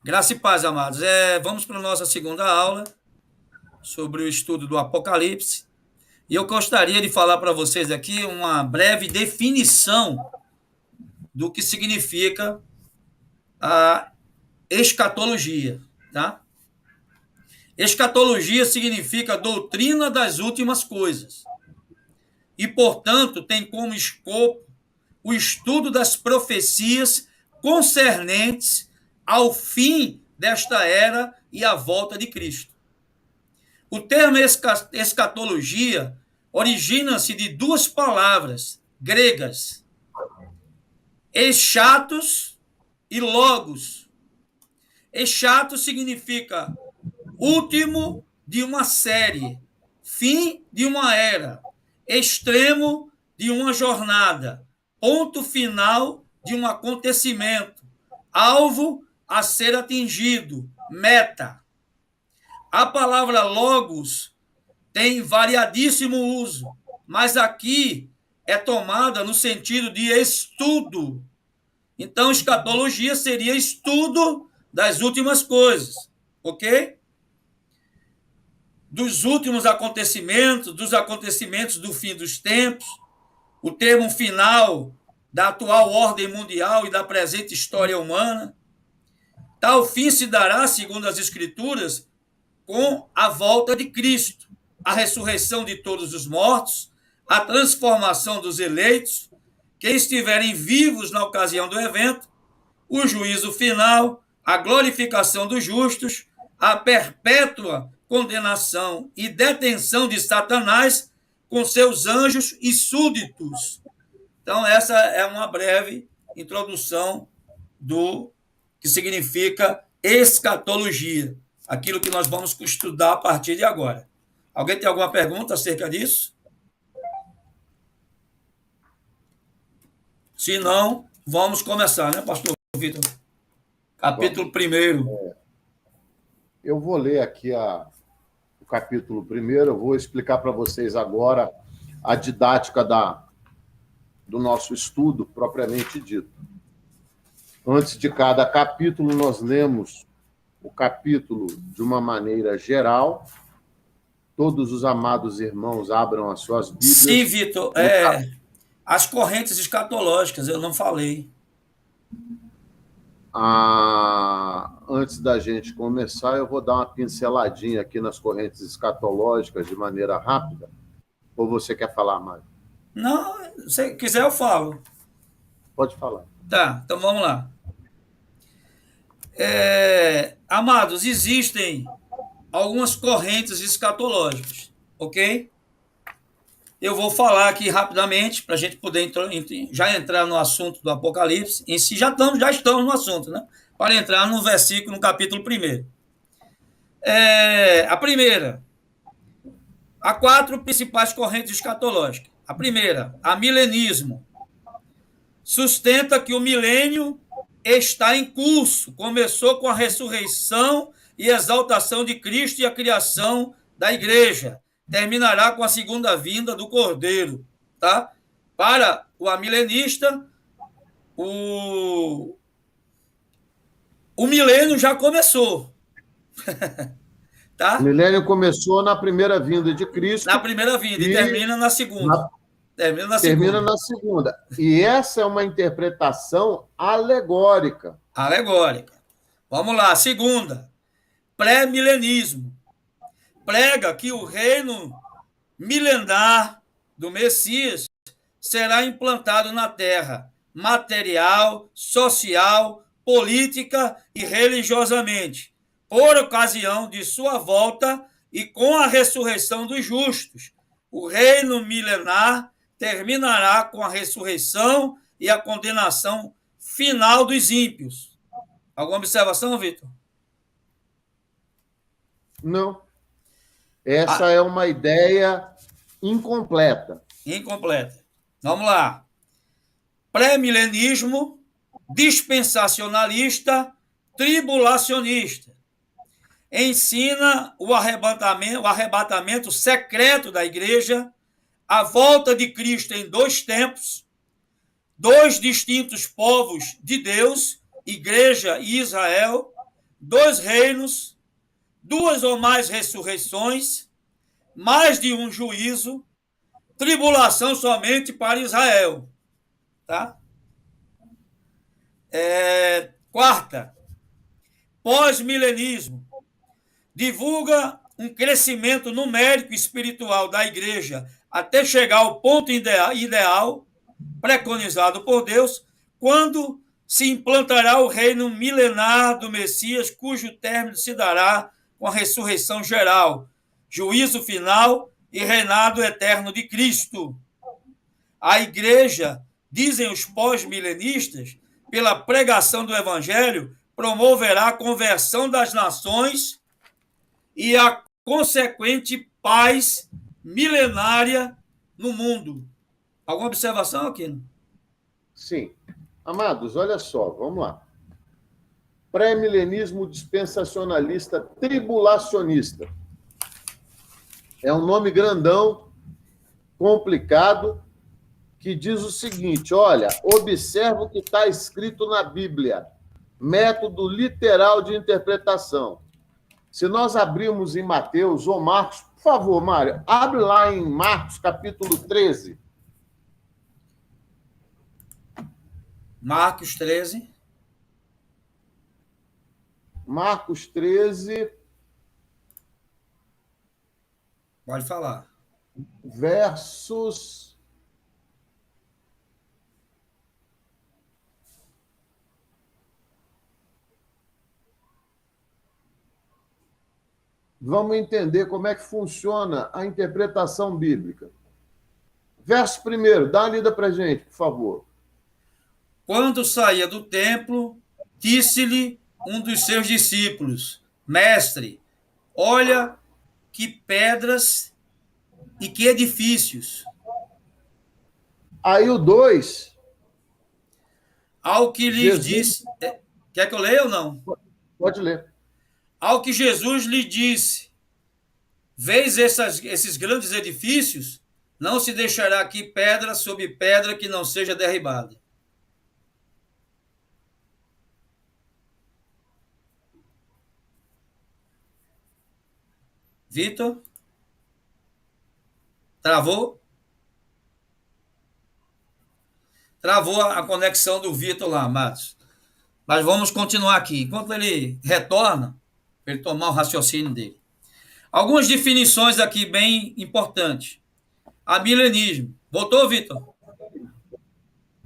Graça e paz, amados. Vamos para a nossa segunda aula sobre o estudo do Apocalipse. E eu gostaria de falar para vocês aqui uma breve definição do que significa a escatologia, tá? Escatologia significa doutrina das últimas coisas e, portanto, tem como escopo o estudo das profecias concernentes ao fim desta era e à volta de Cristo. O termo escatologia origina-se de duas palavras gregas, eschatos e logos. Eschato significa último de uma série, fim de uma era, extremo de uma jornada, ponto final de um acontecimento, alvo a ser atingido, meta. A palavra logos tem variadíssimo uso, mas aqui é tomada no sentido de estudo. Então, escatologia seria estudo das últimas coisas, ok? Dos últimos acontecimentos, dos acontecimentos do fim dos tempos, o termo final da atual ordem mundial e da presente história humana. Tal fim se dará, segundo as Escrituras, com a volta de Cristo, a ressurreição de todos os mortos, a transformação dos eleitos, que estiverem vivos na ocasião do evento, o juízo final, a glorificação dos justos, a perpétua condenação e detenção de Satanás com seus anjos e súditos. Então, essa é uma breve introdução do que significa escatologia, aquilo que nós vamos estudar a partir de agora. Alguém tem alguma pergunta acerca disso? Se não, vamos começar, né, pastor Vitor? Capítulo 1. Eu vou ler aqui o capítulo 1, eu vou explicar para vocês agora a didática do nosso estudo, propriamente dito. Antes de cada capítulo, nós lemos o capítulo de uma maneira geral. Todos os amados irmãos abram as suas Bíblias. Sim, Vitor, as correntes escatológicas, eu não falei. Antes da gente começar, eu vou dar uma pinceladinha aqui nas correntes escatológicas de maneira rápida. Ou você quer falar, Mário? Não, se quiser eu falo. Pode falar. Tá, então vamos lá. Amados, existem algumas correntes escatológicas, ok? Eu vou falar aqui rapidamente para a gente poder já entrar no assunto do Apocalipse. Em si, já estamos no assunto, né? Para entrar no versículo, no capítulo 1. A primeira, há 4 principais correntes escatológicas. A primeira, a milenismo, sustenta que o milênio está em curso, começou com a ressurreição e exaltação de Cristo e a criação da igreja, terminará com a segunda vinda do Cordeiro, tá? Para o amilenista, o milênio já começou. Tá? O milênio começou na primeira vinda de Cristo. Na primeira vinda e termina na segunda. Termina na segunda. E essa é uma interpretação alegórica. Alegórica. Vamos lá. Segunda, pré-milenismo. Prega que o reino milenar do Messias será implantado na terra, material, social, política e religiosamente, por ocasião de sua volta e com a ressurreição dos justos. O reino milenar terminará com a ressurreição e a condenação final dos ímpios. Alguma observação, Vitor? Não. Essa é uma ideia incompleta. Incompleta. Vamos lá. Pré-milenismo, dispensacionalista, tribulacionista. Ensina o arrebatamento secreto da igreja, a volta de Cristo em 2 tempos, 2 distintos povos de Deus, igreja e Israel, 2 reinos, 2 ou mais ressurreições, mais de um juízo, tribulação somente para Israel. Tá? Quarta, pós-milenismo. Divulga um crescimento numérico e espiritual da igreja até chegar ao ponto ideal preconizado por Deus, quando se implantará o reino milenar do Messias, cujo término se dará com a ressurreição geral, juízo final e reinado eterno de Cristo. A igreja, dizem os pós-milenistas, pela pregação do evangelho, promoverá a conversão das nações e a consequente paz milenária no mundo. Alguma observação, Aquino? Sim. Amados, olha só, vamos lá. Pré-milenismo dispensacionalista tribulacionista. É um nome grandão, complicado, que diz o seguinte, olha, observa o que está escrito na Bíblia, método literal de interpretação. Se nós abrirmos em Mateus ou Marcos, por favor, Mário, abre lá em Marcos, capítulo 13. Marcos 13. Marcos 13. Pode falar. Versos... Vamos entender como é que funciona a interpretação bíblica. Verso 1, dá uma lida para a gente, por favor. Quando saía do templo, disse-lhe um dos seus discípulos, Mestre, olha que pedras e que edifícios. Aí o 2... Ao que lhes disse... Quer que eu leia ou não? Pode ler. Ao que Jesus lhe disse, vês esses grandes edifícios? Não se deixará aqui pedra sobre pedra que não seja derribada. Vitor? Travou? Travou a conexão do Vitor lá, Matos. Mas vamos continuar aqui. Enquanto ele retorna, para ele tomar o raciocínio dele. Algumas definições aqui bem importantes. Amilenismo. Voltou, Vitor?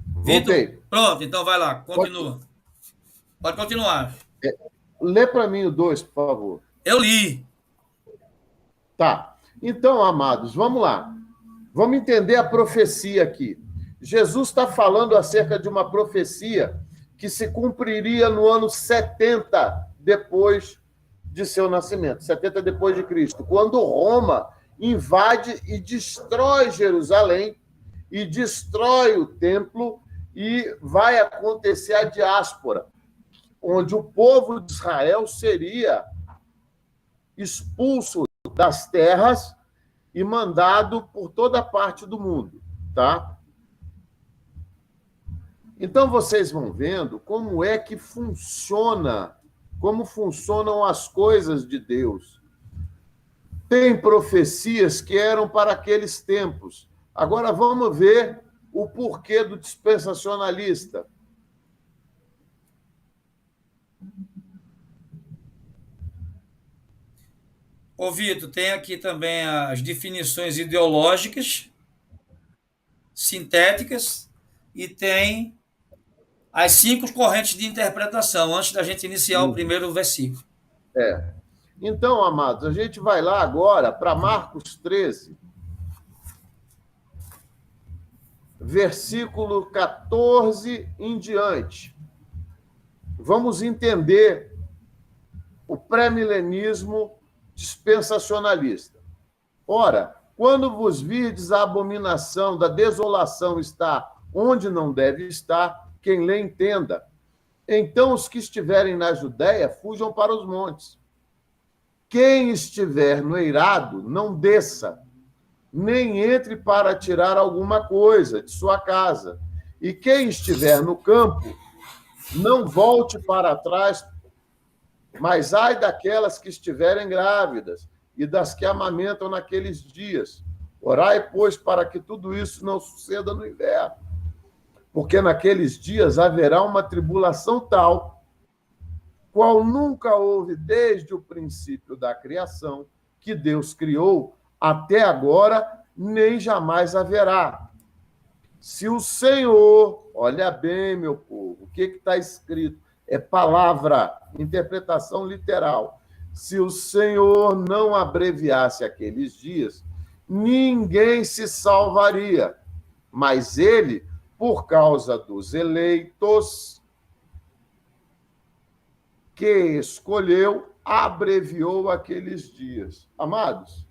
Voltei. Pronto, então vai lá, continua. Pode continuar. Lê para mim o 2, por favor. Eu li. Tá. Então, amados, vamos lá. Vamos entender a profecia aqui. Jesus está falando acerca de uma profecia que se cumpriria no ano 70 depois de seu nascimento, 70 depois de Cristo, quando Roma invade e destrói Jerusalém e destrói o templo e vai acontecer a diáspora, onde o povo de Israel seria expulso das terras e mandado por toda parte do mundo, tá? Então, vocês vão vendo como é que funciona, como funcionam as coisas de Deus. Tem profecias que eram para aqueles tempos. Agora, vamos ver o porquê do dispensacionalista. Ô, Vitor, tem aqui também as definições ideológicas, sintéticas, e tem as 5 correntes de interpretação, antes da gente iniciar o primeiro versículo. Então, amados, a gente vai lá agora para Marcos 13, versículo 14 em diante. Vamos entender o pré-milenismo dispensacionalista. Ora, quando vos virdes a abominação da desolação está onde não deve estar, quem lê entenda. Então os que estiverem na Judéia fujam para os montes. Quem estiver no eirado, não desça, nem entre para tirar alguma coisa de sua casa. E quem estiver no campo, não volte para trás Mas ai daquelas que estiverem grávidas e das que amamentam naqueles dias. Orai, pois, para que tudo isso não suceda no inverno. Porque naqueles dias haverá uma tribulação tal, qual nunca houve desde o princípio da criação, que Deus criou, até agora, nem jamais haverá. Se o Senhor, olha bem, meu povo, o que está escrito? É palavra, interpretação literal. Se o Senhor não abreviasse aqueles dias, ninguém se salvaria. Mas ele, por causa dos eleitos que escolheu, abreviou aqueles dias. Amados,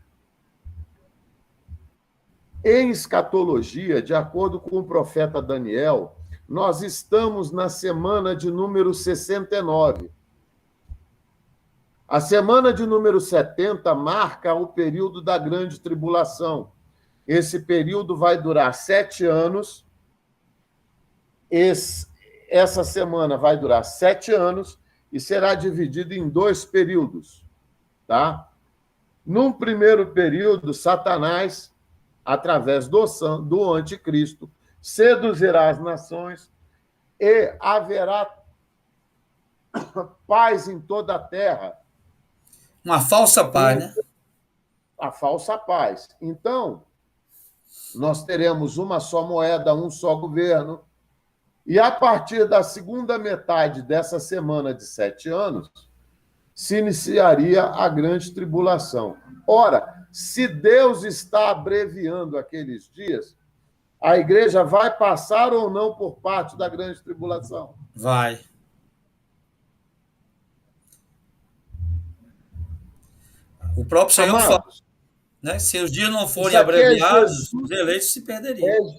em escatologia, de acordo com o profeta Daniel, nós estamos na semana de número 69. A semana de número 70 marca o período da grande tribulação. Esse período vai durar 7 anos. Essa semana vai durar 7 anos e será dividido em 2 períodos. Tá? Num primeiro período, Satanás, através do anticristo, seduzirá as nações e haverá paz em toda a terra. Uma falsa paz, né? A falsa paz. Então, nós teremos uma só moeda, um só governo, e a partir da segunda metade dessa semana de 7 anos, se iniciaria a grande tribulação. Ora, se Deus está abreviando aqueles dias, a igreja vai passar ou não por parte da grande tribulação? Vai. O próprio Senhor fala, né? Se os dias não forem abreviados, os eleitos se perderiam.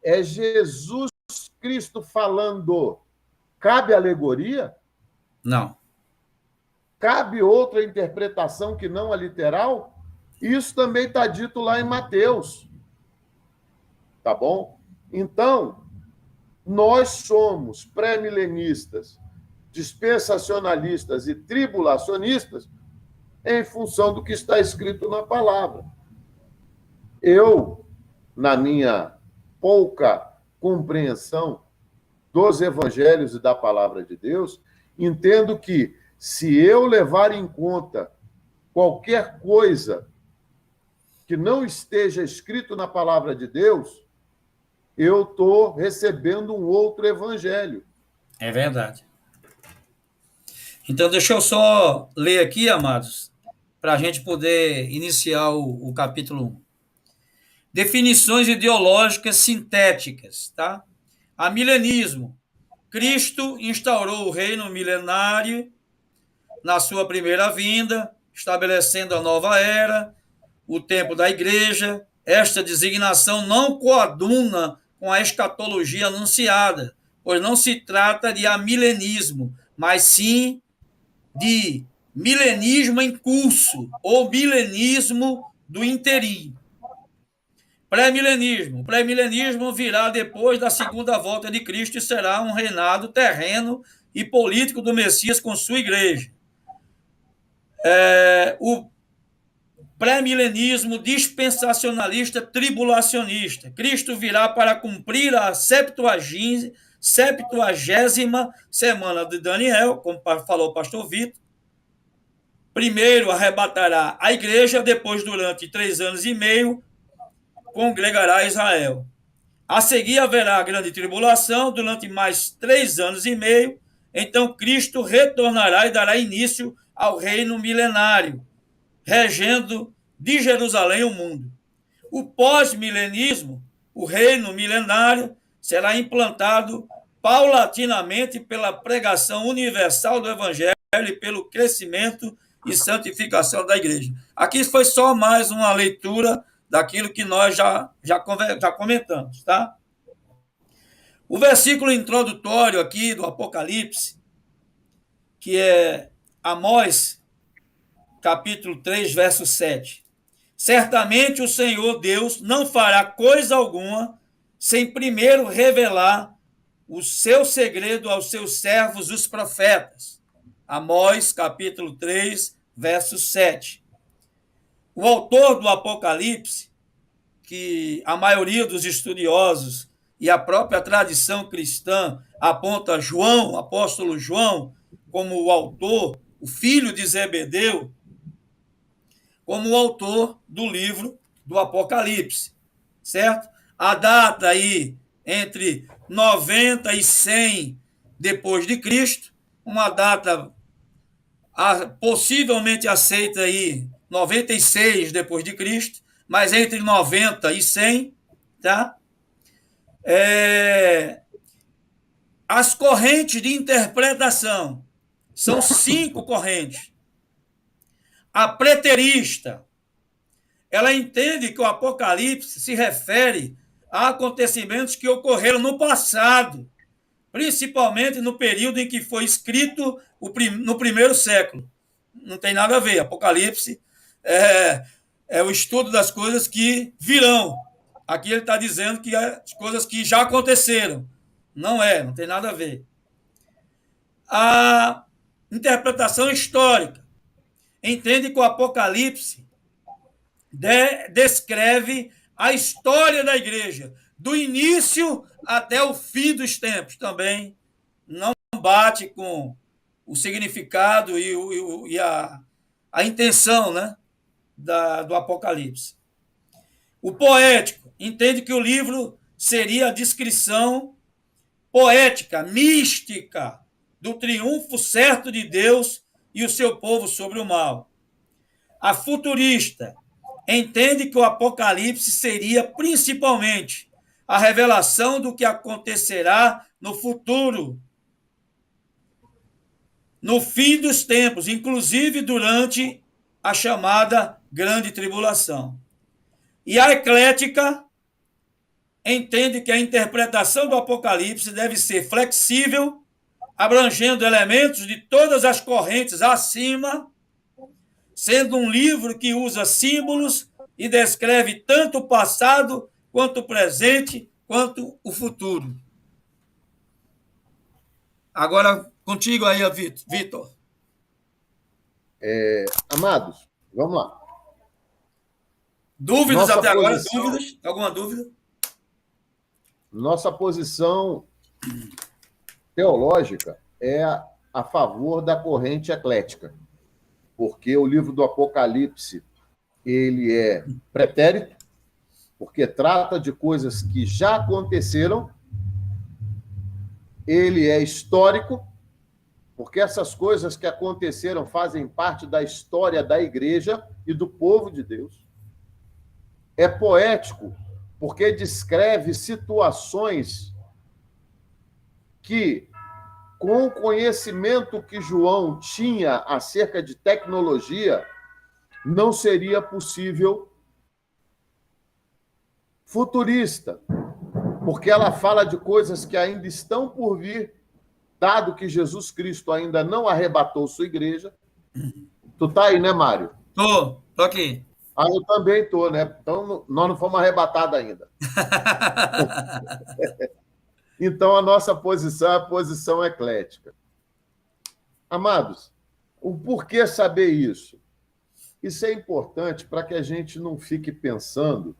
É Jesus Cristo falando. Cabe alegoria? Não. Cabe outra interpretação que não a literal? Isso também está dito lá em Mateus. Tá bom? Então, nós somos pré-milenistas, dispensacionalistas e tribulacionistas em função do que está escrito na palavra. Eu, na minha pouca compreensão dos evangelhos e da palavra de Deus, entendo que, se eu levar em conta qualquer coisa que não esteja escrito na palavra de Deus, eu estou recebendo um outro evangelho. É verdade. Então, deixa eu só ler aqui, amados, para a gente poder iniciar o capítulo 1. Definições ideológicas sintéticas, tá? Amilenismo. Cristo instaurou o reino milenário na sua primeira vinda, estabelecendo a nova era, o tempo da igreja. Esta designação não coaduna com a escatologia anunciada, pois não se trata de amilenismo, mas sim de milenismo em curso, ou milenismo do interim. Pré-milenismo. O pré-milenismo virá depois da segunda volta de Cristo e será um reinado terreno e político do Messias com sua igreja. O pré-milenismo dispensacionalista tribulacionista. Cristo virá para cumprir a 70ª semana de Daniel, como falou o pastor Vitor. Primeiro arrebatará a igreja, depois, durante 3 anos e meio, congregará Israel. A seguir haverá a grande tribulação, durante mais 3 anos e meio. Então Cristo retornará e dará início ao reino milenário, regendo de Jerusalém o mundo. O pós-milenismo, o reino milenário, será implantado paulatinamente pela pregação universal do evangelho e pelo crescimento e santificação da igreja. Aqui foi só mais uma leitura daquilo que nós já comentamos, tá? O versículo introdutório aqui do Apocalipse, que é Amós, capítulo 3, verso 7. Certamente o Senhor Deus não fará coisa alguma sem primeiro revelar o seu segredo aos seus servos, os profetas. Amós, capítulo 3, verso 7. O autor do Apocalipse, que a maioria dos estudiosos e a própria tradição cristã aponta João, apóstolo João, como o autor, o filho de Zebedeu, como o autor do livro do Apocalipse, certo? A data aí entre 90 e 100 depois de Cristo, uma data possivelmente aceita aí 96 depois de Cristo, mas entre 90 e 100, tá? As correntes de interpretação são 5 correntes. A preterista, ela entende que o Apocalipse se refere a acontecimentos que ocorreram no passado, principalmente no período em que foi escrito no primeiro século. Não tem nada a ver. Apocalipse é o estudo das coisas que virão. Aqui ele está dizendo que as coisas que já aconteceram. Não tem nada a ver. A interpretação histórica entende que o Apocalipse descreve a história da igreja, do início até o fim dos tempos. Também não bate com o significado e a intenção, né, do Apocalipse. O poético entende que o livro seria a descrição poética, mística, do triunfo certo de Deus e o seu povo sobre o mal. A futurista entende que o Apocalipse seria principalmente a revelação do que acontecerá no futuro, no fim dos tempos, inclusive durante a chamada Grande Tribulação. E a eclética entende que a interpretação do Apocalipse deve ser flexível, abrangendo elementos de todas as correntes acima, sendo um livro que usa símbolos e descreve tanto o passado, quanto o presente, quanto o futuro. Agora, contigo aí, Vitor. Amados, vamos lá. Dúvidas até agora? Dúvidas? Alguma dúvida? Nossa posição teológica é a favor da corrente eclética, porque o livro do Apocalipse ele é pretérito, porque trata de coisas que já aconteceram, ele é histórico, porque essas coisas que aconteceram fazem parte da história da igreja e do povo de Deus. É poético, porque descreve situações que, com o conhecimento que João tinha acerca de tecnologia, não seria possível. Futurista, porque ela fala de coisas que ainda estão por vir, dado que Jesus Cristo ainda não arrebatou sua igreja. Tu tá aí, né, Mário? Tô aqui. Eu também tô, né? Então, nós não fomos arrebatados ainda. Então, a nossa posição é a posição eclética. Amados, o porquê saber isso? Isso é importante para que a gente não fique pensando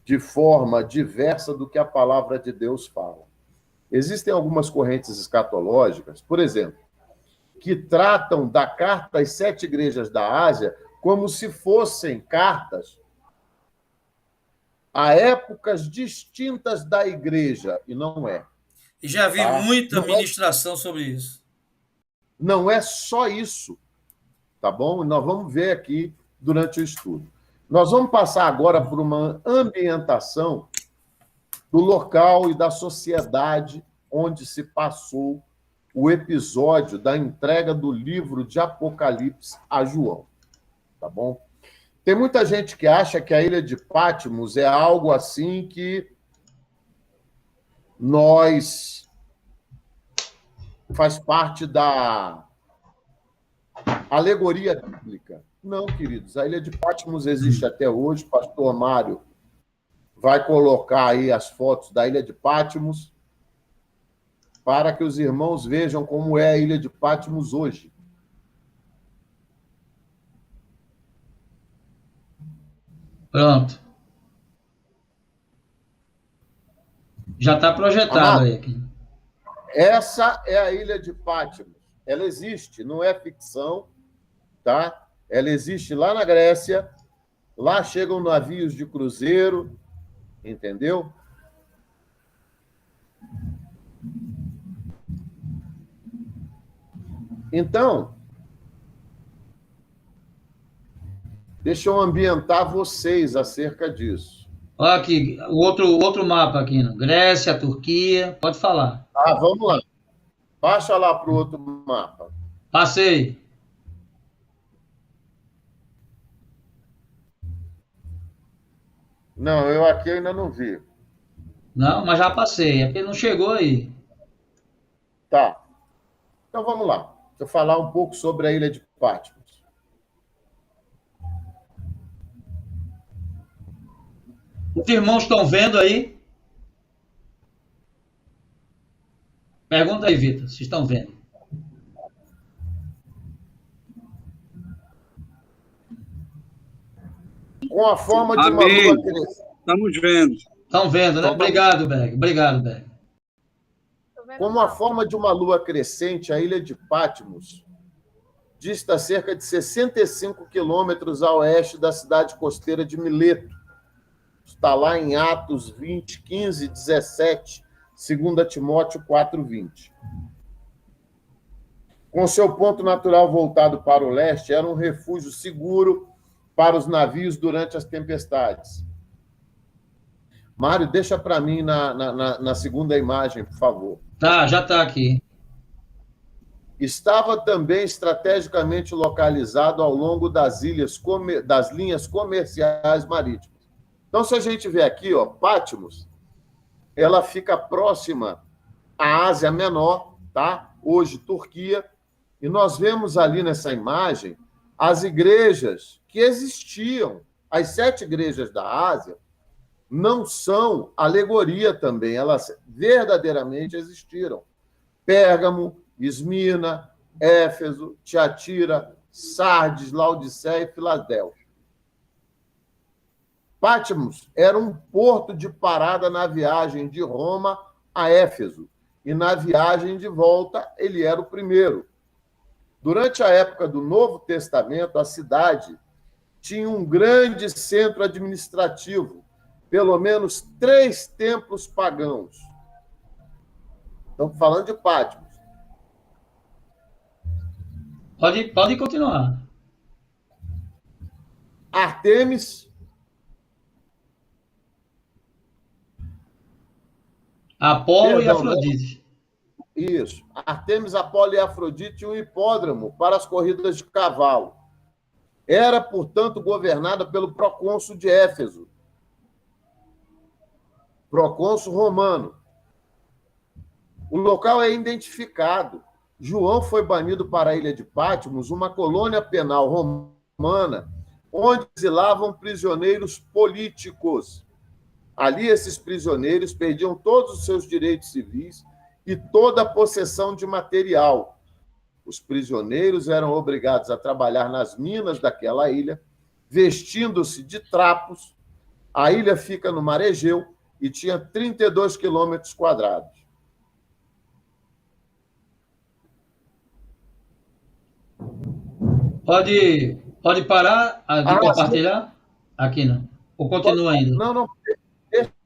de forma diversa do que a palavra de Deus fala. Existem algumas correntes escatológicas, por exemplo, que tratam da carta às 7 igrejas da Ásia como se fossem cartas a épocas distintas da igreja, e não é. E já vi muita ministração sobre isso. Não é só isso, tá bom? Nós vamos ver aqui durante o estudo. Nós vamos passar agora por uma ambientação do local e da sociedade onde se passou o episódio da entrega do livro de Apocalipse a João, tá bom? Tem muita gente que acha que a ilha de Patmos é algo assim que faz parte da alegoria bíblica. Não, queridos, a ilha de Patmos existe até hoje. O pastor Mário vai colocar aí as fotos da ilha de Patmos para que os irmãos vejam como é a ilha de Patmos hoje. Pronto. Já está projetado Amado, aí aqui. essa é a ilha de Patmos. Ela existe, não é ficção, tá? Ela existe lá na Grécia. Lá chegam navios de cruzeiro, entendeu? Então, deixa eu ambientar vocês acerca disso. Olha aqui, o outro mapa aqui, né? Grécia, Turquia, pode falar. Ah, vamos lá. Baixa lá para o outro mapa. Passei. Não, eu aqui ainda não vi. Não, mas já passei, é porque não chegou aí. Tá. Então vamos lá. Deixa eu falar um pouco sobre a ilha de Patmos. Os irmãos estão vendo aí? Pergunta aí, Vitor, se estão vendo. Com a forma de uma Amém. lua crescente. Estamos vendo. Estão vendo, né? Então, tá. Obrigado, Berg. Obrigado, Berg. Como a forma de uma lua crescente, a ilha de Patmos dista cerca de 65 quilômetros a oeste da cidade costeira de Mileto. Está lá em Atos 20, 15 e 17, 2 Timóteo 4:20. Com seu ponto natural voltado para o leste, era um refúgio seguro para os navios durante as tempestades. Mário, deixa para mim na segunda imagem, por favor. Tá, já está aqui. Estava também estrategicamente localizado ao longo das linhas comerciais marítimas. Então, se a gente vê aqui, ó, Patmos, ela fica próxima à Ásia Menor, tá? Hoje, Turquia, e nós vemos ali nessa imagem as igrejas que existiam. As 7 igrejas da Ásia não são alegoria também, elas verdadeiramente existiram. Pérgamo, Esmirna, Éfeso, Tiatira, Sardes, Laodiceia e Filadélfia. Patmos era um porto de parada na viagem de Roma a Éfeso, e na viagem de volta ele era o primeiro. Durante a época do Novo Testamento, a cidade tinha um grande centro administrativo, pelo menos 3 templos pagãos. Estamos falando de Patmos. Pode continuar. Artemis, Apolo e perdão, Afrodite. isso. Artemis, Apolo e Afrodite e um hipódromo para as corridas de cavalo. Era, portanto, governada pelo procônsul de Éfeso, procônsul romano. O local é identificado. João foi banido para a ilha de Patmos, uma colônia penal romana, onde exilavam prisioneiros políticos. Ali, esses prisioneiros perdiam todos os seus direitos civis e toda a possessão de material. Os prisioneiros eram obrigados a trabalhar nas minas daquela ilha, vestindo-se de trapos. A ilha fica no Mar Egeu e tinha 32 quilômetros quadrados. Pode parar de compartilhar? Sim. Aqui não. Ou continua ainda? Não,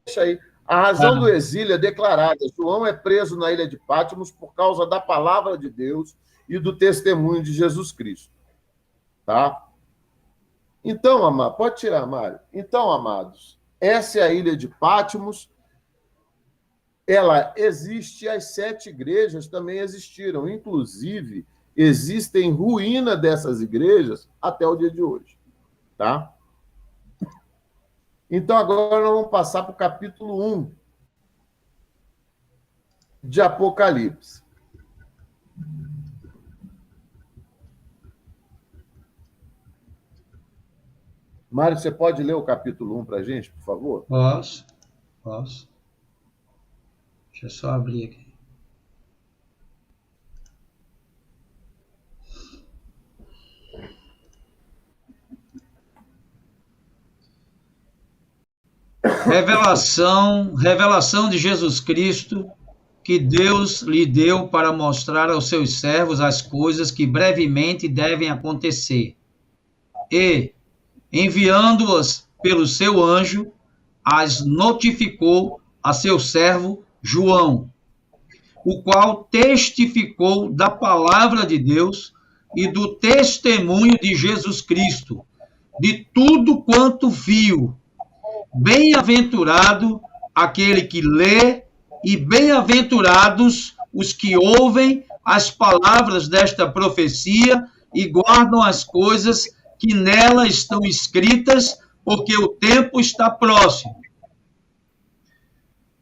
deixa aí. A razão do exílio é declarada. João é preso na ilha de Patmos por causa da palavra de Deus e do testemunho de Jesus Cristo. Tá? Então, amado, pode tirar, Mário. Então, amados, essa é a ilha de Patmos. Ela existe, as 7 igrejas também existiram. Inclusive, existem ruínas dessas igrejas até o dia de hoje. Tá? Então, agora nós vamos passar para o capítulo 1 de Apocalipse. Mário, você pode ler o capítulo 1 para a gente, por favor? Posso. Deixa eu só abrir aqui. Revelação de Jesus Cristo, que Deus lhe deu para mostrar aos seus servos as coisas que brevemente devem acontecer. E, enviando-as pelo seu anjo, as notificou a seu servo João, o qual testificou da palavra de Deus e do testemunho de Jesus Cristo, de tudo quanto viu. Bem-aventurado aquele que lê e bem-aventurados os que ouvem as palavras desta profecia e guardam as coisas que nela estão escritas, porque o tempo está próximo.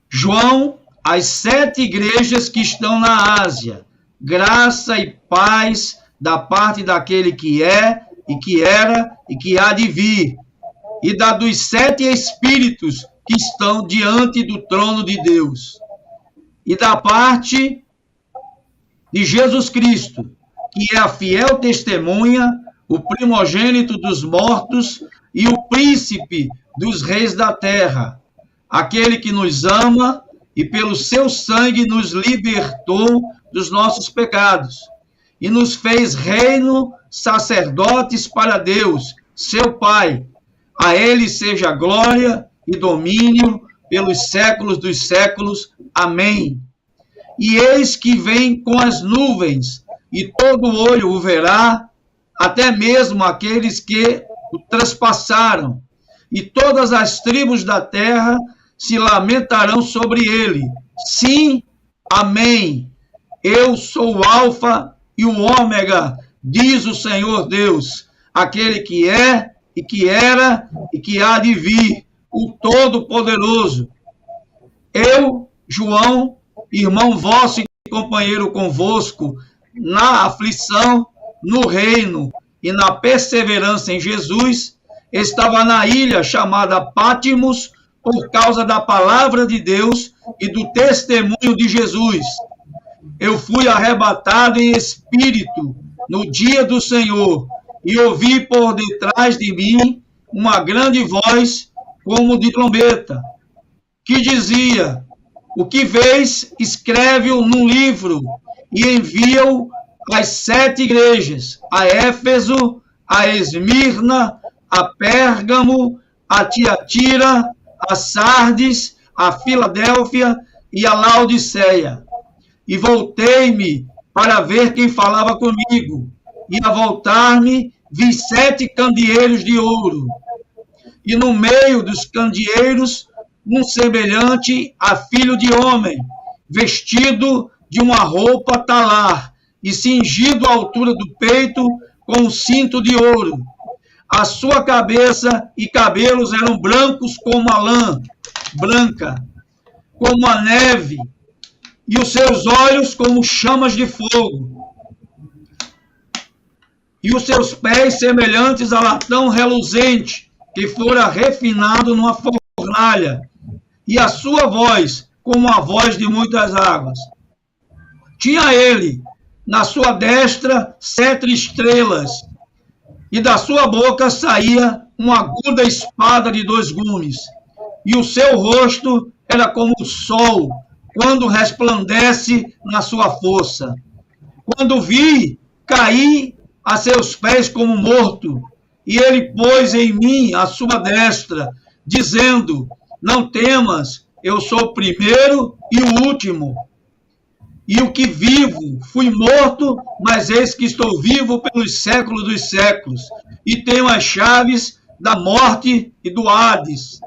João, às 7 igrejas que estão na Ásia, graça e paz da parte daquele que é, e que era, e que há de vir, e da dos 7 espíritos que estão diante do trono de Deus, e da parte de Jesus Cristo, que é a fiel testemunha, o primogênito dos mortos e o príncipe dos reis da terra, aquele que nos ama e pelo seu sangue nos libertou dos nossos pecados e nos fez reino, sacerdotes para Deus, seu Pai. A ele seja glória e domínio pelos séculos dos séculos. Amém. E eis que vem com as nuvens, e todo olho o verá, até mesmo aqueles que o transpassaram, e todas as tribos da terra se lamentarão sobre ele. Sim, amém. Eu sou o Alfa e o Ômega, diz o Senhor Deus, aquele que é, e que era, e que há de vir, o Todo-Poderoso. Eu, João, irmão vosso e companheiro convosco, na aflição, no reino e na perseverança em Jesus, estava na ilha chamada Pátimos, por causa da palavra de Deus e do testemunho de Jesus. Eu fui arrebatado em espírito no dia do Senhor, e ouvi por detrás de mim uma grande voz, como de trombeta, que dizia: o que vês, escreve-o num livro, e envia-o às 7 igrejas, a Éfeso, a Esmirna, a Pérgamo, a Tiatira, a Sardes, a Filadélfia e a Laodiceia. E voltei-me para ver quem falava comigo, e a voltar-me vi 7 candeeiros de ouro, e no meio dos candeeiros um semelhante a filho de homem, vestido de uma roupa talar, e cingido à altura do peito com um cinto de ouro. A sua cabeça e cabelos eram brancos como a lã branca, como a neve, e os seus olhos como chamas de fogo, e os seus pés semelhantes a latão reluzente, que fora refinado numa fornalha, e a sua voz como a voz de muitas águas. Tinha ele, na sua destra, 7 estrelas, e da sua boca saía uma aguda espada de 2 gumes, e o seu rosto era como o sol, quando resplandece na sua força. Quando vi, caí a seus pés como morto, e ele pôs em mim a sua destra, dizendo: não temas, eu sou o primeiro e o último. E o que vivo, fui morto, mas eis que estou vivo pelos séculos dos séculos, e tenho as chaves da morte e do Hades.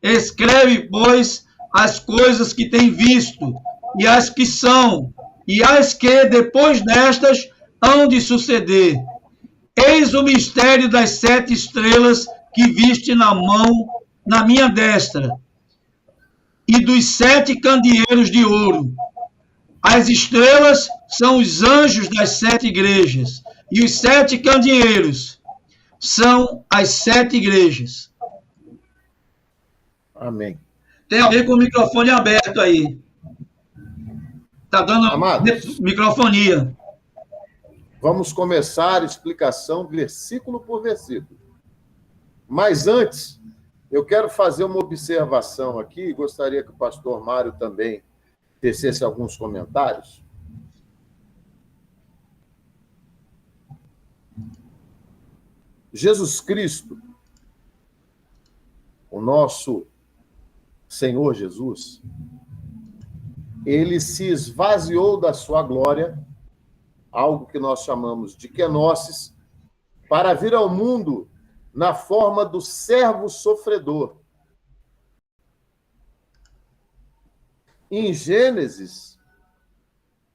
Escreve, pois, as coisas que tem visto, e as que são, e as que, depois destas, hão de suceder. Eis o mistério das 7 estrelas que viste na mão, na minha destra, e dos 7 candeeiros de ouro. As estrelas são os anjos das 7 igrejas, e os 7 candeeiros são as 7 igrejas. Amém. Tem alguém com o microfone aberto aí. Está dando Amados, microfonia. vamos começar a explicação versículo por versículo. Mas antes, Eu quero fazer uma observação aqui, gostaria que o pastor Mário também tecesse alguns comentários. Jesus Cristo, o nosso Senhor Jesus, ele se esvaziou da sua glória, algo que nós chamamos de kenosis, para vir ao mundo na forma do servo sofredor. Em Gênesis,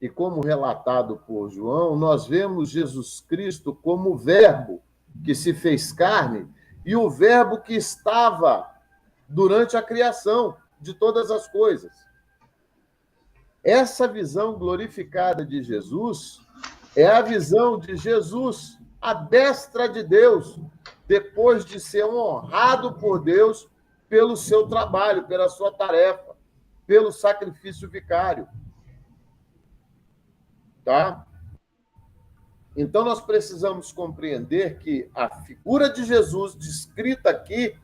e como relatado por João, nós vemos Jesus Cristo como o Verbo que se fez carne e o Verbo que estava durante a criação de todas as coisas. Essa visão glorificada de Jesus é a visão de Jesus à destra de Deus, depois de ser honrado por Deus pelo seu trabalho, pela sua tarefa, pelo sacrifício vicário. Tá? Então, nós precisamos compreender que a figura de Jesus descrita aqui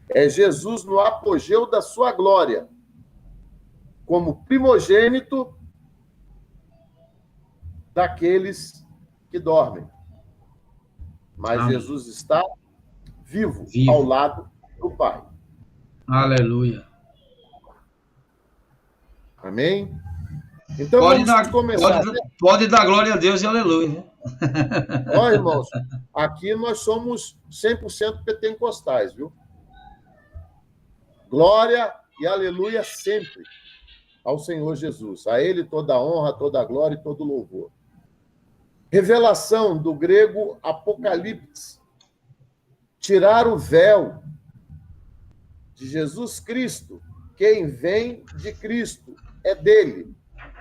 é Jesus no apogeu da sua glória, como primogênito daqueles que dormem. Mas Amém. Jesus está vivo Vivo. ao lado do Pai. Aleluia. Amém? Então, Pode vamos dar, começar. pode dar glória a Deus e aleluia. Ó, irmãos, aqui nós somos 100% pentecostais, viu? Glória e aleluia sempre ao Senhor Jesus. A Ele toda a honra, toda a glória e todo o louvor. Revelação do grego Apocalipse. Tirar o véu de Jesus Cristo. Quem vem de Cristo é dele.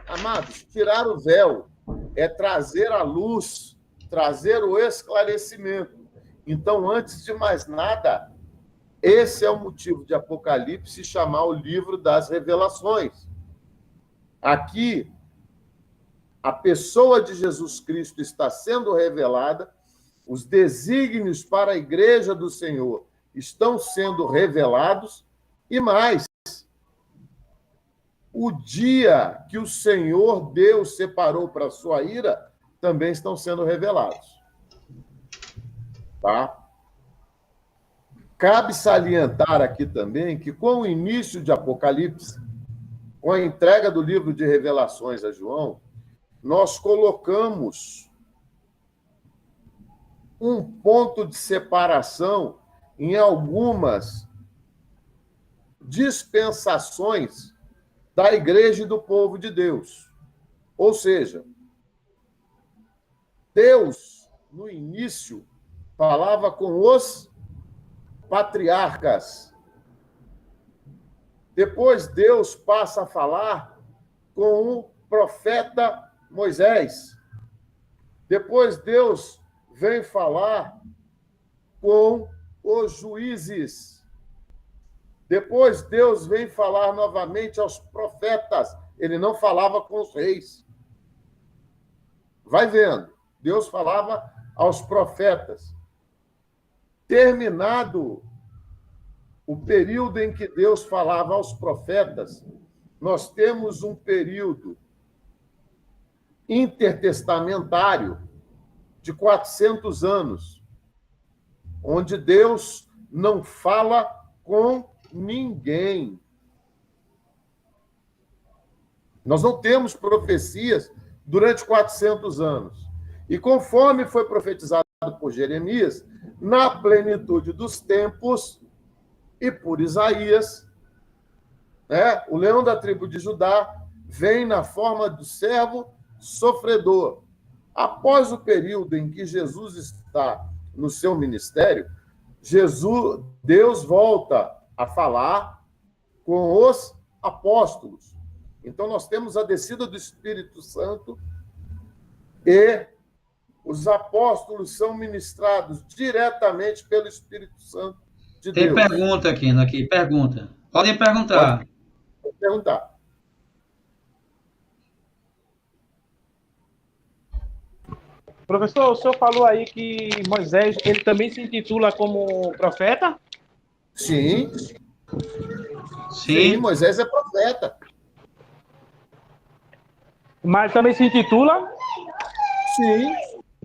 Amados, tirar o véu é trazer a luz, trazer o esclarecimento. Então, antes de mais nada, esse é o motivo de Apocalipse chamar o livro das revelações. Aqui, a pessoa de Jesus Cristo está sendo revelada, os desígnios para a igreja do Senhor estão sendo revelados, e mais, o dia que o Senhor Deus separou para a sua ira também estão sendo revelados. Tá? Cabe salientar aqui também que, com o início de Apocalipse, com a entrega do livro de Revelações a João, nós colocamos um ponto de separação em algumas dispensações da igreja e do povo de Deus. Ou seja, Deus, no início, falava com os patriarcas. Depois, Deus passa a falar com o profeta Moisés. Depois, Deus vem falar com os juízes. Depois, Deus vem falar novamente aos profetas. Ele não falava com os reis. Vai vendo. Deus falava aos profetas. Terminado o período em que Deus falava aos profetas, nós temos um período intertestamentário de 400 anos, onde Deus não fala com ninguém. Nós não temos profecias durante 400 anos. E conforme foi profetizado por Jeremias, na plenitude dos tempos, e por Isaías, né, o leão da tribo de Judá vem na forma do servo sofredor. Após o período em que Jesus está no seu ministério, Deus volta a falar com os apóstolos. Então, nós temos a descida do Espírito Santo e os apóstolos são ministrados diretamente pelo Espírito Santo de Deus. Tem pergunta aqui, pergunta. Podem perguntar. Pode perguntar. Professor, o senhor falou aí que Moisés, ele também se intitula como profeta? Sim, Sim. Moisés é profeta. Mas também se intitula, Sim,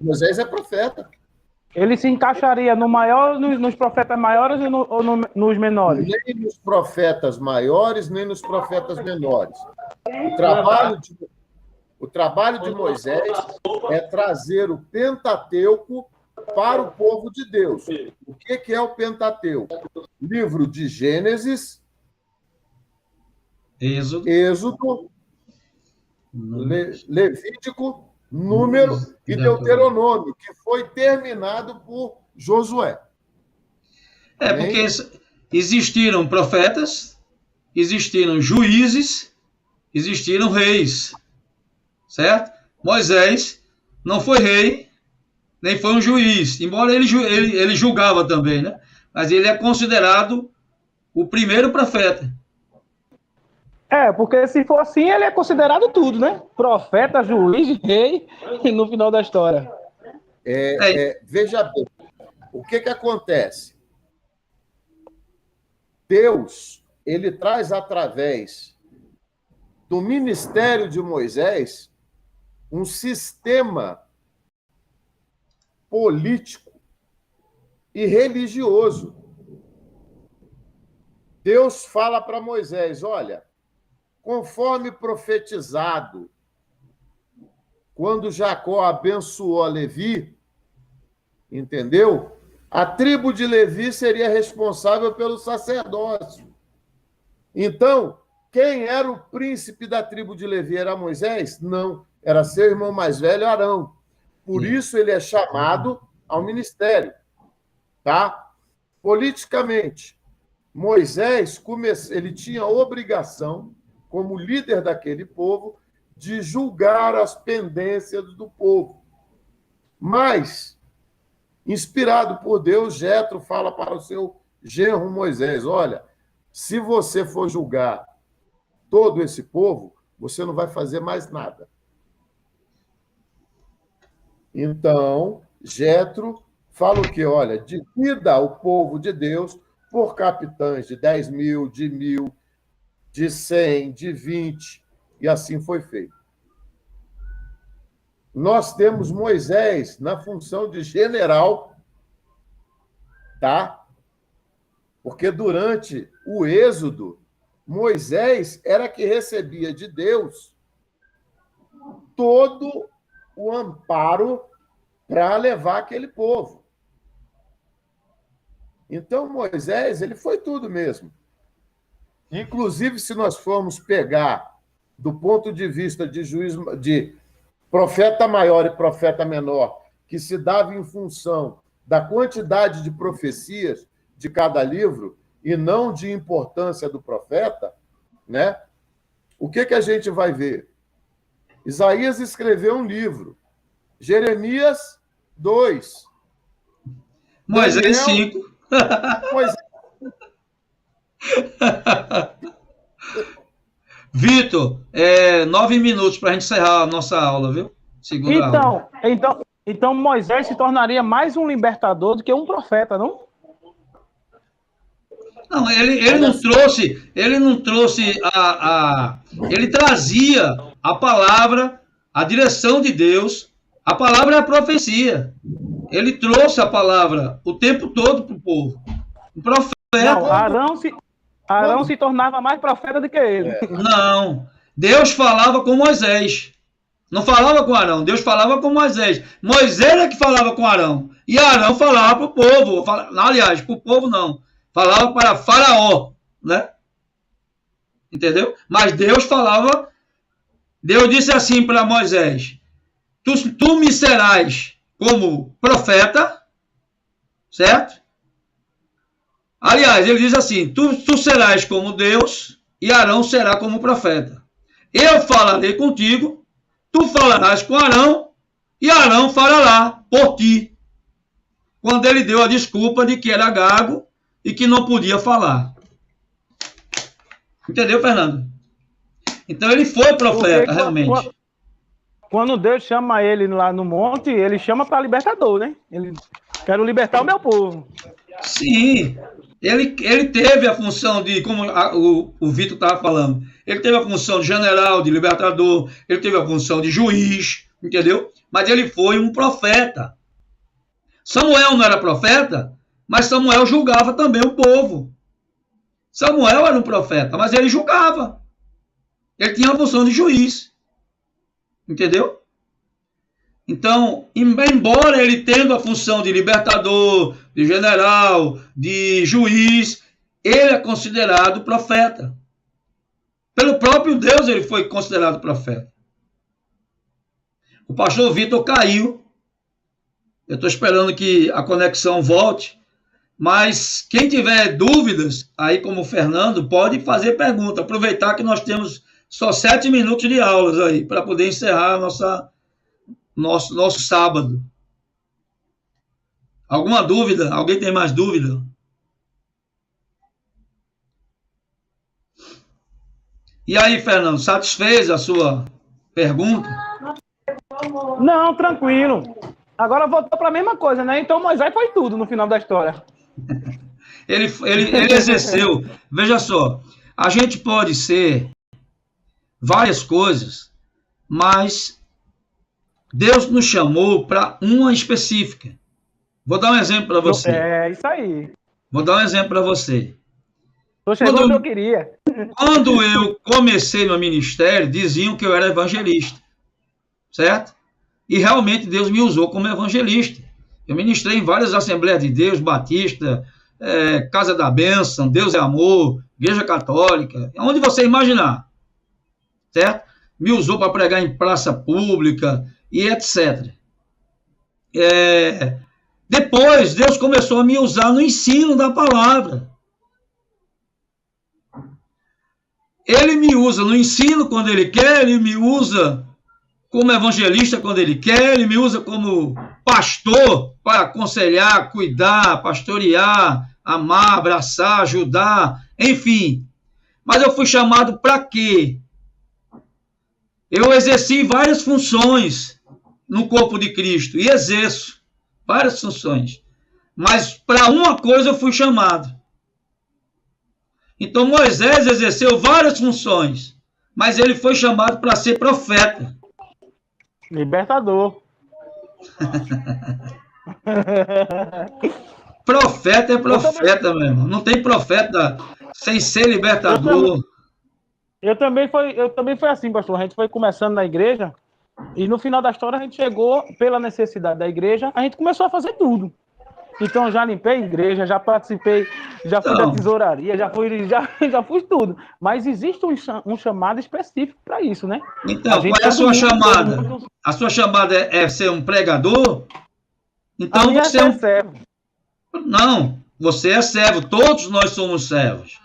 Moisés é profeta. ele se encaixaria no maior, nos profetas maiores ou nos menores? Nem nos profetas maiores, nem nos profetas menores. O trabalho de Moisés é trazer o Pentateuco para o povo de Deus. O que é o Pentateuco? Livro de Gênesis, Êxodo, Levítico, Número e Deuteronômio, que foi terminado por Josué. Porque existiram profetas, existiram juízes, existiram reis, certo? Moisés não foi rei, nem foi um juiz, embora ele julgava também, né? Mas ele é considerado o primeiro profeta. Porque se for assim, ele é considerado tudo, né? Profeta, juiz, rei, no final da história. Veja bem, o que acontece? Deus, ele traz através do ministério de Moisés um sistema político e religioso. Deus fala para Moisés, olha, conforme profetizado, quando Jacó abençoou a Levi, entendeu? A tribo de Levi seria responsável pelo sacerdócio. Então, quem era o príncipe da tribo de Levi? Era Moisés? Não, era seu irmão mais velho, Arão. Por isso ele é chamado ao ministério. Tá? Politicamente, Moisés ele tinha a obrigação, como líder daquele povo, de julgar as pendências do povo. Mas, inspirado por Deus, Jetro fala para o seu genro Moisés, olha, se você for julgar todo esse povo, você não vai fazer mais nada. Então, Jetro fala o quê? Olha, divida o povo de Deus por capitães de 10 mil, de 1.000, de 100, de 20, e assim foi feito. Nós temos Moisés na função de general, tá? Porque durante o Êxodo, Moisés era que recebia de Deus todo o amparo para levar aquele povo. Então, Moisés, ele foi tudo mesmo. Inclusive, se nós formos pegar do ponto de vista de profeta maior e profeta menor, que se dava em função da quantidade de profecias de cada livro e não de importância do profeta, né? O que a gente vai ver? Isaías escreveu um livro, Jeremias 2, Moisés 5. Moisés. Vitor, 9 minutos para a gente encerrar a nossa aula, viu? Segunda aula. Então Moisés se tornaria mais um libertador do que um profeta, não? Não, ele não trouxe, ele trazia a palavra, a direção de Deus, a palavra é a profecia. Ele trouxe a palavra o tempo todo para o povo. O profeta. Não, Arão se tornava mais profeta do que ele. Não, Deus falava com Moisés. Não falava com Arão, Deus falava com Moisés. Moisés é que falava com Arão. E Arão falava para o povo. Aliás, para o povo não. Falava para Faraó, né? Entendeu? Mas Deus falava. Deus disse assim para Moisés: tu me serás como profeta, certo? Aliás, ele diz assim: tu serás como Deus e Arão será como profeta. Eu falarei contigo, tu falarás com Arão e Arão falará por ti. Quando ele deu a desculpa de que era gago e que não podia falar. Entendeu, Fernando? Então ele foi profeta, realmente. Quando Deus chama ele lá no monte, ele chama para libertador, né? Ele quero libertar o meu povo. Sim. Ele teve a função de, como o Vitor estava falando, ele teve a função de general, de libertador, ele teve a função de juiz, entendeu? Mas ele foi um profeta. Samuel não era profeta, mas Samuel julgava também o povo. Samuel era um profeta, mas ele julgava. Ele tinha a função de juiz. Entendeu? Então, embora ele tendo a função de libertador, de general, de juiz, ele é considerado profeta. Pelo próprio Deus ele foi considerado profeta. O pastor Vitor caiu. Eu estou esperando que a conexão volte. Mas quem tiver dúvidas, aí como o Fernando, pode fazer pergunta. Aproveitar que nós temos só 7 minutos de aulas aí, para poder encerrar nosso sábado. Alguma dúvida? Alguém tem mais dúvida? E aí, Fernando, satisfez a sua pergunta? Não, tranquilo. Agora voltou para a mesma coisa, né? Então Moisés foi tudo no final da história. Ele exerceu. Veja só, a gente pode ser várias coisas, mas Deus nos chamou para uma específica. Vou dar um exemplo para você. É, isso aí. Vou dar um exemplo para você. Tô chegando onde eu queria. Quando eu comecei no ministério, diziam que eu era evangelista. Certo? E realmente Deus me usou como evangelista. Eu ministrei em várias Assembleias de Deus, Batista, Casa da Bênção, Deus é Amor, Igreja Católica, onde você imaginar. Certo? Me usou para pregar em praça pública e etc. Depois, Deus começou a me usar no ensino da palavra. Ele me usa no ensino quando Ele quer, Ele me usa como evangelista quando Ele quer, Ele me usa como pastor para aconselhar, cuidar, pastorear, amar, abraçar, ajudar, enfim. Mas eu fui chamado para quê? Eu exerci várias funções no corpo de Cristo e exerço várias funções. Mas para uma coisa eu fui chamado. Então Moisés exerceu várias funções, mas ele foi chamado para ser profeta. Libertador. Profeta é profeta, meu irmão. Não tem profeta sem ser libertador. Eu também fui assim, pastor. A gente foi começando na igreja e no final da história a gente chegou, pela necessidade da igreja, a gente começou a fazer tudo. Então eu já limpei a igreja, já participei, já fui da tesouraria, já fui tudo. Mas existe um chamado específico para isso, né? Então, qual é a sua chamada? A sua chamada é ser um pregador? Então você é um servo. Não, você é servo. Todos nós somos servos.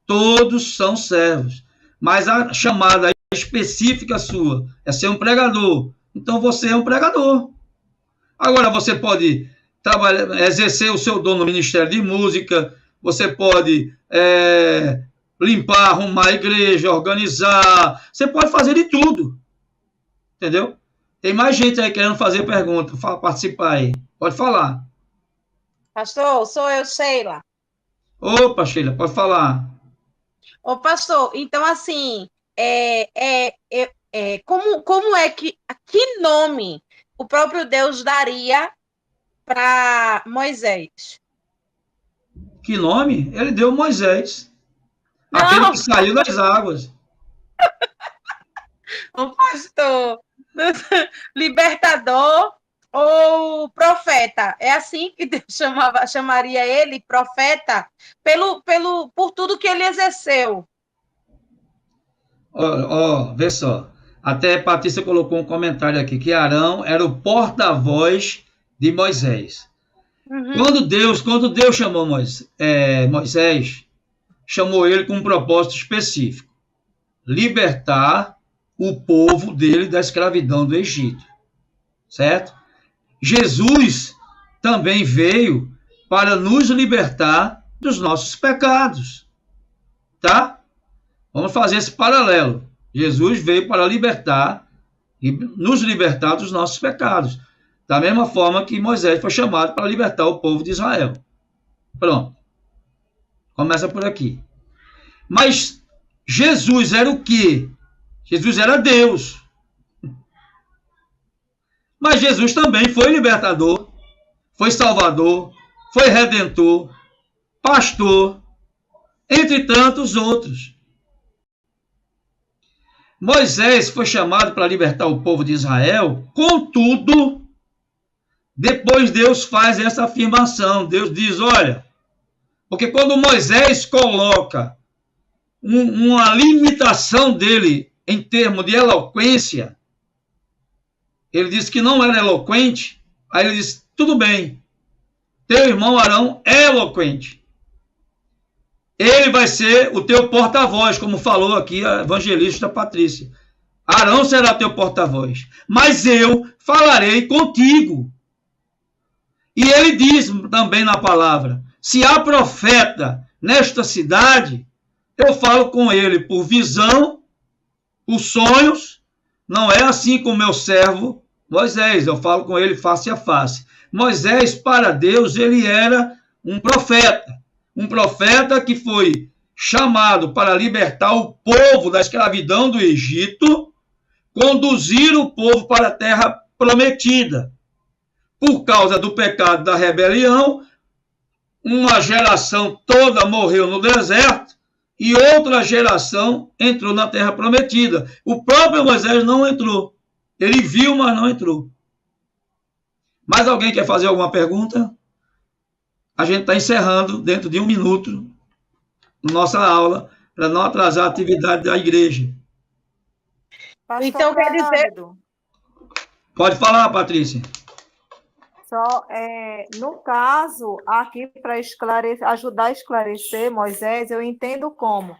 Todos são servos. Mas a chamada específica sua é ser um pregador. Então você é um pregador. Agora você pode exercer o seu dom no Ministério de Música, você pode limpar, arrumar a igreja, organizar, você pode fazer de tudo. Entendeu? Tem mais gente aí querendo fazer pergunta, participar aí. Pode falar. Pastor, sou eu, Sheila. Opa, Sheila, pode falar. Ô, pastor, então, assim, como é que nome o próprio Deus daria para Moisés? Que nome? Ele deu Moisés. Não. Aquele que saiu das águas. O pastor, libertador ou profeta? É assim que Deus chamaria ele, profeta, por tudo que ele exerceu. Vê só. Até a Patrícia colocou um comentário aqui, que Arão era o porta-voz de Moisés. Uhum. Quando Deus chamou Moisés, chamou ele com um propósito específico: libertar o povo dele da escravidão do Egito. Certo? Jesus também veio para nos libertar dos nossos pecados. Tá? Vamos fazer esse paralelo. Jesus veio para libertar e nos libertar dos nossos pecados. Da mesma forma que Moisés foi chamado para libertar o povo de Israel. Pronto. Começa por aqui. Mas Jesus era o quê? Jesus era Deus. Mas Jesus também foi libertador, foi salvador, foi redentor, pastor, entre tantos outros. Moisés foi chamado para libertar o povo de Israel, contudo, depois Deus faz essa afirmação. Deus diz, olha, porque quando Moisés coloca uma limitação dele em termos de eloquência, ele disse que não era eloquente, aí ele disse, tudo bem, teu irmão Arão é eloquente. Ele vai ser o teu porta-voz, como falou aqui a evangelista Patrícia. Arão será teu porta-voz, mas eu falarei contigo. E ele diz também na palavra, se há profeta nesta cidade, eu falo com ele por visão, por sonhos, não é assim com meu servo Moisés, eu falo com ele face a face. Moisés, para Deus, ele era um profeta que foi chamado para libertar o povo da escravidão do Egito, conduzir o povo para a terra prometida. Por causa do pecado da rebelião, uma geração toda morreu no deserto e outra geração entrou na terra prometida. O próprio Moisés não entrou. Ele viu, mas não entrou. Mais alguém quer fazer alguma pergunta? A gente está encerrando dentro de 1 minuto nossa aula, para não atrasar a atividade da igreja. Pastor Então, quer dizer... Fernando, Pode falar, Patrícia. só, no caso, aqui para ajudar a esclarecer Moisés, eu entendo como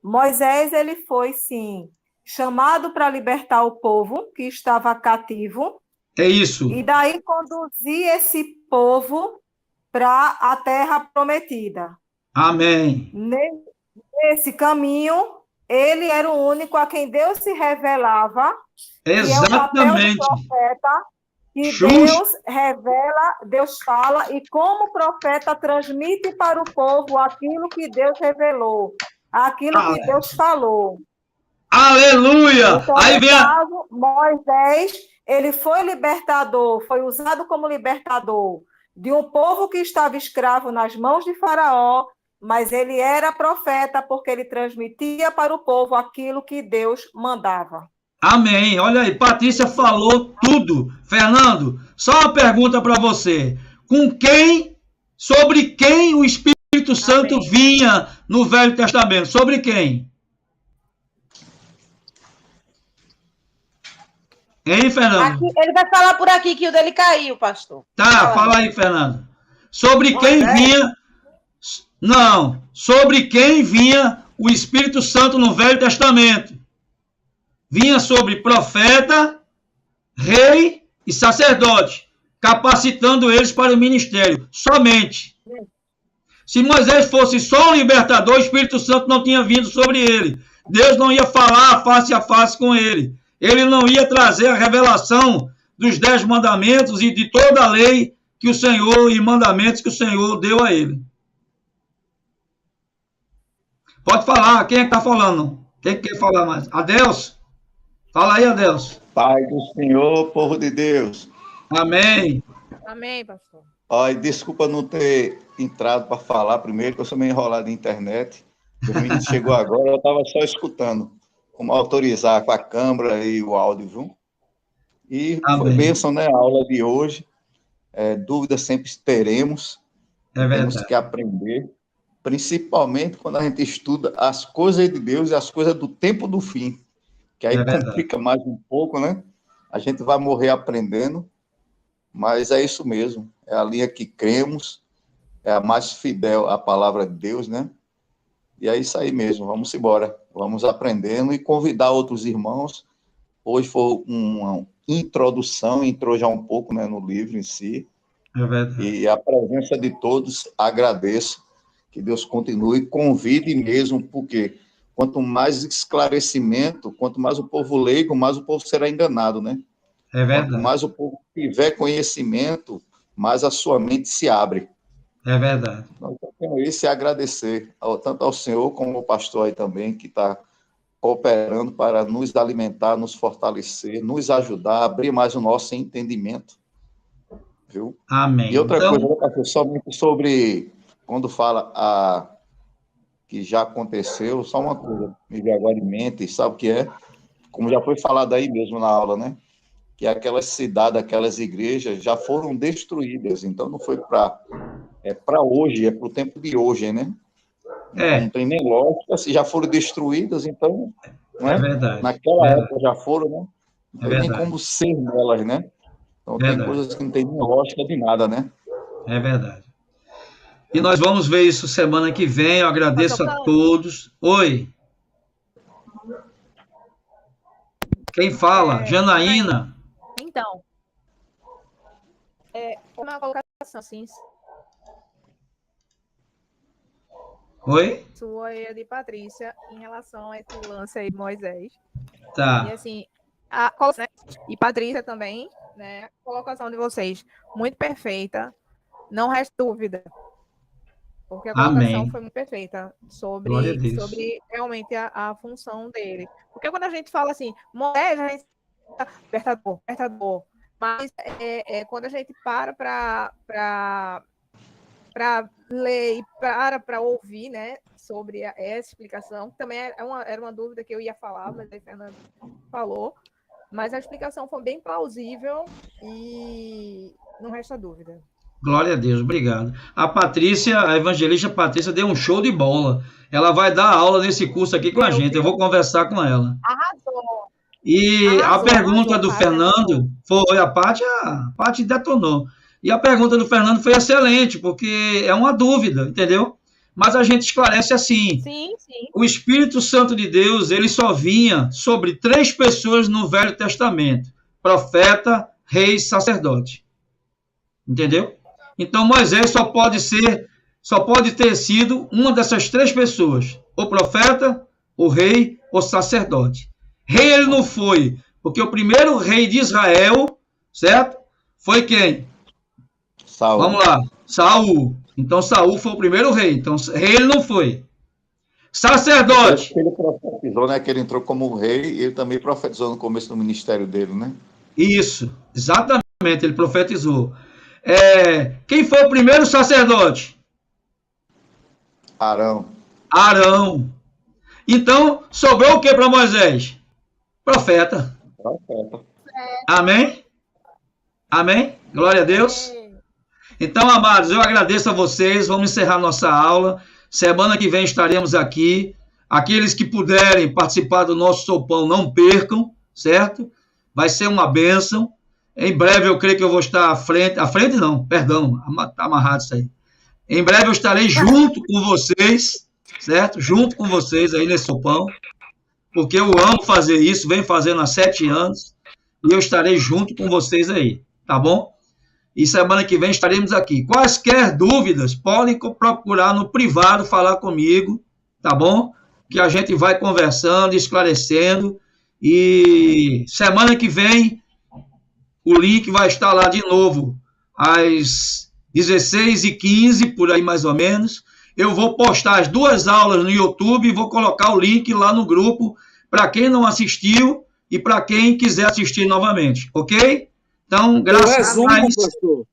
Moisés ele foi, sim, chamado para libertar o povo que estava cativo, É isso. e daí conduzir esse povo para a terra prometida. Amém. Nesse caminho, ele era o único a quem Deus se revelava, Exatamente. que é o papel do profeta, que Justo. Deus revela, Deus fala, e como profeta transmite para o povo aquilo que Deus revelou, aquilo que Deus falou. Aleluia! Então, Aí no vem caso, Moisés, ele foi libertador, foi usado como libertador de um povo que estava escravo nas mãos de Faraó, mas ele era profeta porque ele transmitia para o povo aquilo que Deus mandava. Amém. Olha aí, Patrícia falou tudo. Fernando, só uma pergunta para você. Sobre quem o Espírito Santo vinha no Velho Testamento? Sobre quem? Hein, Fernando? Aqui, ele vai falar por aqui que o dele caiu, pastor. Tá, fala aí, Fernando. Sobre quem vinha... Não, sobre quem vinha o Espírito Santo no Velho Testamento. Vinha sobre profeta, rei e sacerdote, capacitando eles para o ministério, somente. Se Moisés fosse só um libertador, o Espírito Santo não tinha vindo sobre ele. Deus não ia falar face a face com ele. Ele não ia trazer a revelação dos 10 mandamentos e de toda a lei que o Senhor e mandamentos que o Senhor deu a ele. Pode falar, quem é que está falando? Quem quer falar mais? Adelso? Fala aí, Adelso. Pai do Senhor, povo de Deus. Amém. Amém, pastor. Olha, desculpa não ter entrado para falar primeiro, que eu sou meio enrolado na internet. O menino chegou agora, eu estava só escutando como autorizar com a câmera e o áudio, viu? E foi bênção, né? A aula de hoje. Dúvidas sempre teremos. Temos que aprender. Principalmente quando a gente estuda as coisas de Deus e as coisas do tempo do fim, que aí complica mais um pouco, né? A gente vai morrer aprendendo, mas é isso mesmo, é a linha que cremos, é a mais fidel à palavra de Deus, né? E é isso aí mesmo, vamos embora, vamos aprendendo e convidar outros irmãos. Hoje foi uma introdução, entrou já um pouco, né, no livro em si, e a presença de todos, agradeço. Que Deus continue, convide mesmo, porque quanto mais esclarecimento, quanto mais o povo leigo, mais o povo será enganado, né? É verdade. Quanto mais o povo tiver conhecimento, mais a sua mente se abre. É verdade. Nós tenho isso e agradecer tanto ao senhor como ao pastor aí também, que está cooperando para nos alimentar, nos fortalecer, nos ajudar a abrir mais o nosso entendimento. Viu? Amém. E outra Então, coisa, pastor, somente sobre quando fala que já aconteceu, só uma coisa, me veio agora em mente, sabe o que é? Como já foi falado aí mesmo na aula, né? Que aquelas cidades, aquelas igrejas já foram destruídas, então não foi para hoje, é para o tempo de hoje, né? Então, não tem nem lógica, se já foram destruídas, então, não é? verdade. Naquela época já foram, né? Não tem nem verdade. como ser nelas, né? Então tem Verdade. coisas que não tem nem lógica de nada, né? É verdade. E nós vamos ver isso semana que vem. Eu agradeço a todos. Oi. Quem fala? Janaína. Então, uma colocação assim, Oi? sua e a de Patrícia, em relação a esse lance aí de Moisés. Tá. E assim, e Patrícia também, né? A colocação de vocês, muito perfeita, não resta dúvida. Porque a colocação Amém. foi muito perfeita Glória a Deus. sobre realmente a função dele. Porque quando a gente fala assim, Moisés, a gente libertador, mas quando a gente para ler e para ouvir, né, sobre essa explicação, que também era uma dúvida que eu ia falar, mas aí Fernando falou, mas a explicação foi bem plausível e não resta dúvida. Glória a Deus, obrigado. A Patrícia, a evangelista Patrícia, deu um show de bola. Ela vai dar aula nesse curso aqui com a gente. Eu vou conversar com ela. Arrasou. E a pergunta do Fernando foi, a Paty detonou. E a pergunta do Fernando foi excelente, porque é uma dúvida, entendeu? Mas a gente esclarece assim. Sim, sim. O Espírito Santo de Deus, ele só vinha sobre 3 pessoas no Velho Testamento: profeta, rei e sacerdote. Entendeu? Então Moisés só pode ter sido uma dessas 3 pessoas: o profeta, o rei, o sacerdote. Rei ele não foi, porque o primeiro rei de Israel, certo? Foi quem? Saul. Vamos lá, Saul. Então Saul foi o primeiro rei. Então rei ele não foi. Sacerdote. Ele profetizou, né? Que ele entrou como rei e ele também profetizou no começo do ministério dele, né? Isso, exatamente, ele profetizou. Quem foi o primeiro sacerdote? Arão. Então, sobrou o que para Moisés? Profeta. Amém? Amém? Glória a Deus. Então, amados, eu agradeço a vocês. Vamos encerrar nossa aula. Semana que vem estaremos aqui. Aqueles que puderem participar do nosso sopão, não percam, certo? Vai ser uma bênção. Em breve eu creio que eu vou estar à frente não, perdão, está amarrado isso aí. Em breve eu estarei junto com vocês, certo? Junto com vocês aí nesse sopão, porque eu amo fazer isso, venho fazendo há 7 anos, e eu estarei junto com vocês aí, tá bom? E semana que vem estaremos aqui. Quaisquer dúvidas, podem procurar no privado, falar comigo, tá bom? Que a gente vai conversando, esclarecendo, e semana que vem o link vai estar lá de novo, às 16h15, por aí mais ou menos. Eu vou postar as 2 aulas no YouTube e vou colocar o link lá no grupo para quem não assistiu e para quem quiser assistir novamente, ok? Então, graças a Deus. Pastor.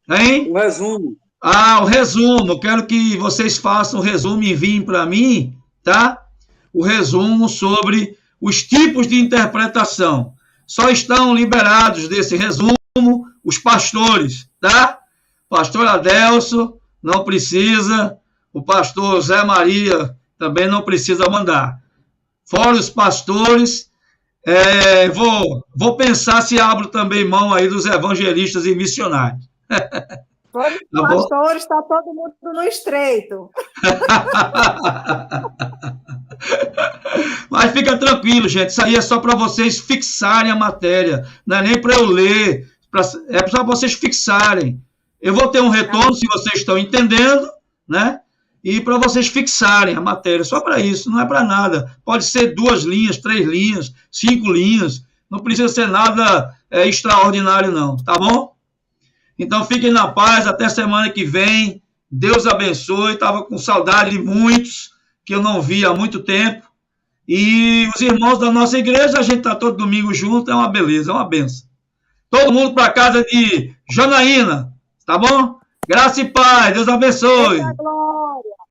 Hein? O resumo. O resumo. Quero que vocês façam o resumo e enviem para mim, tá? O resumo sobre os tipos de interpretação. Só estão liberados desse resumo os pastores, tá? Pastor Adelso não precisa, o pastor Zé Maria também não precisa mandar. Fora os pastores, vou pensar se abro também mão aí dos evangelistas e missionários. Fora os pastores, está todo mundo no estreito. Mas fica tranquilo, gente. Isso aí é só para vocês fixarem a matéria. Não é nem para eu ler. É para vocês fixarem. Eu vou ter um retorno se vocês estão entendendo, né? E para vocês fixarem a matéria. Só para isso, não é para nada. Pode ser 2 linhas, 3 linhas, 5 linhas. Não precisa ser nada extraordinário, não. Tá bom? Então fiquem na paz. Até semana que vem. Deus abençoe. Estava com saudade de muitos que eu não via há muito tempo. E os irmãos da nossa igreja, a gente está todo domingo junto, é uma beleza, é uma benção. Todo mundo para casa de Janaína, tá bom? Graça e paz, Deus abençoe.